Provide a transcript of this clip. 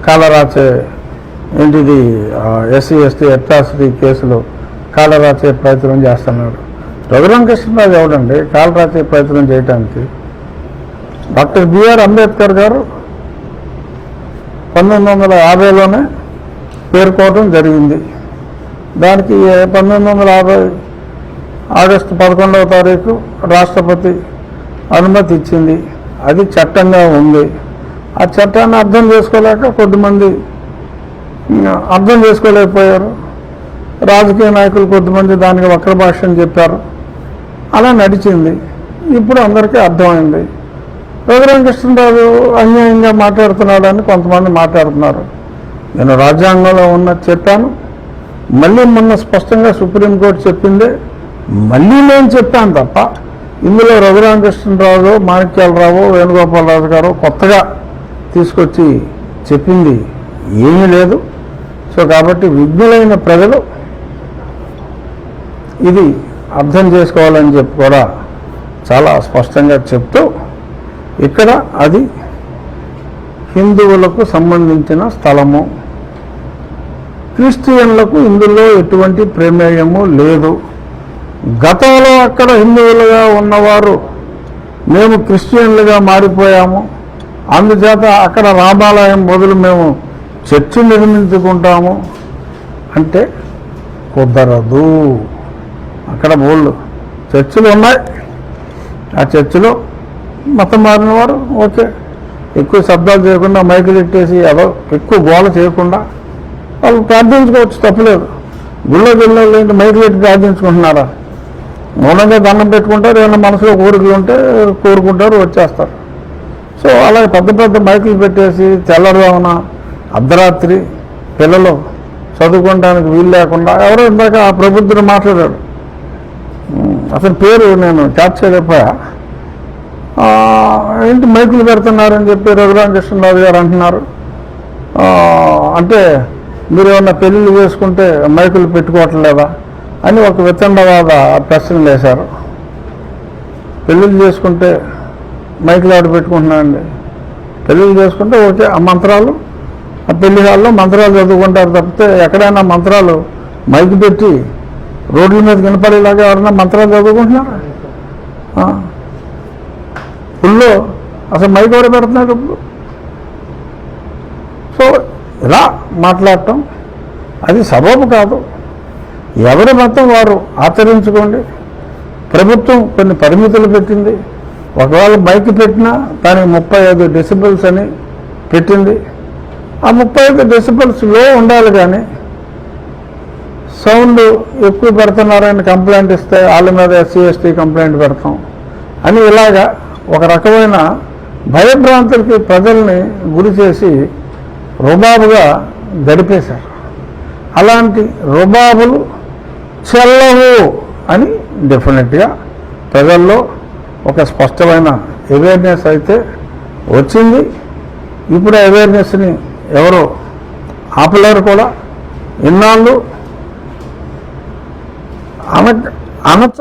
కాలరాచే ఏంటిది SC ST atrocity కేసులో కాలరాచే ప్రయత్నం చేస్తున్నాడు. రఘురామకృష్ణరాజు ఎవడండి కాలరాచే ప్రయత్నం చేయడానికి? డాక్టర్ బిఆర్ అంబేద్కర్ గారు 1950లోనే పేర్కోవడం జరిగింది. దానికి 1950 ఆగస్టు 11వ తారీఖు రాష్ట్రపతి అనుమతి ఇచ్చింది. అది చట్టంగా ఉంది. ఆ చట్టాన్ని అర్థం చేసుకోలేక కొద్దిమంది అర్థం చేసుకోలేకపోయారు. రాజకీయ నాయకులు కొద్దిమంది దానికి వక్ర భాష్యం చెప్పారు. అలా నడిచింది. ఇప్పుడు అందరికీ అర్థమైంది. రఘురామకృష్ణరాజు అన్యాయంగా మాట్లాడుతున్నాడని కొంతమంది మాట్లాడుతున్నారు. నేను రాజ్యాంగంలో చెప్పాను, మళ్ళీ మొన్న స్పష్టంగా సుప్రీంకోర్టు చెప్పిందే మళ్ళీ నేను చెప్పాను తప్ప ఇందులో రఘురామకృష్ణరాజు, మాణిక్యాలరావు, వేణుగోపాలరాజు గారు కొత్తగా తీసుకొచ్చి చెప్పింది ఏమీ లేదు. సో కాబట్టి విజ్ఞులైన ప్రజలు ఇది అర్థం చేసుకోవాలని చెప్పి కూడా చాలా స్పష్టంగా చెప్తూ ఇక్కడ అది హిందువులకు సంబంధించిన స్థలము, క్రిస్టియన్లకు ఇందులో ఎటువంటి ప్రమేయము లేదు. గతంలో అక్కడ హిందువులుగా ఉన్నవారు మేము క్రిస్టియన్లుగా మారిపోయాము, అందుచేత అక్కడ రామాలయం మొదలు మేము చర్చి నిర్మించుకుంటాము అంటే కుదరదు. అక్కడ బోళ్ళు చర్చిలు ఉన్నాయి. ఆ చర్చిలో మతం మారిన వారు ఓకే, ఎక్కువ శబ్దాలు చేయకుండా మైకులు పెట్టేసి ఏదో ఎక్కువ గోల చేయకుండా వాళ్ళు ప్రార్థించుకోవచ్చు, తప్పలేదు. గుళ్ళో మైకులు పెట్టి ప్రార్థించుకుంటున్నారా? మౌనంగా దండం పెట్టుకుంటారు, ఏమైనా మనసులో కోరికలు ఉంటే కోరుకుంటారు, వచ్చేస్తారు. సో అలాగే పెద్ద పెద్ద మైకులు పెట్టేసి తెల్లవారున అర్ధరాత్రి పిల్లలు చదువుకోవడానికి వీలు లేకుండా ఎవరో ఇందాక ఆ ప్రబుద్ధుడు మాట్లాడాడు, అతని పేరు నేను క్యాచ్ చేయలేకపోయా. ఏంటి మైకులు పెడుతున్నారని చెప్పి రఘురామకృష్ణరాజు గారు అంటున్నారు. అంటే మీరు ఏమన్నా పెళ్ళిళ్ళు చేసుకుంటే మైకులు పెట్టుకోవట్లేదా అని ఒక వితండవాద ప్రశ్నలు వేశారు. పెళ్ళిళ్ళు చేసుకుంటే మైకులు ఆడ పెట్టుకుంటున్నానండి. పెళ్ళిళ్ళు చేసుకుంటే ఓకే, ఆ మంత్రాలు ఆ పెళ్లి హాల్లో మంత్రాలు చదువుకుంటారు తప్పితే ఎక్కడైనా మంత్రాలు మైకు పెట్టి రోడ్ల మీద వినపడేలాగా ఎవరైనా మంత్రాలు చదువుకుంటున్నారా? ఫుల్లో అసలు మైక్ ఎవరు పెడుతున్నాడు? సో ఇలా మాట్లాడటం అది సబబు కాదు. ఎవరి మతం వారు ఆచరించుకోండి. ప్రభుత్వం కొన్ని పరిమితులు పెట్టింది. ఒకవేళ మైక్ పెట్టినా దానికి 35 డెసిబల్స్ అని పెట్టింది. ఆ 35 డెసిబల్స్ లో ఉండాలి, కానీ సౌండ్ ఎక్కువ పెడుతున్నారని కంప్లైంట్ ఇస్తే వాళ్ళ మీద ఎస్సీ ఎస్టీ కంప్లైంట్ పెడతాం అని ఇలాగా ఒక రకమైన భయభ్రాంతులకి ప్రజల్ని గురి చేసి రుబాబుగా గడిపేశారు. అలాంటి రుబాబులు చెల్లవు అని డెఫినెట్గా ప్రజల్లో ఒక స్పష్టమైన అవేర్నెస్ అయితే వచ్చింది. ఇప్పుడు అవేర్నెస్ని ఎవరు ఆపలేరు కూడా. ఇన్నాళ్ళు అనొచ్చ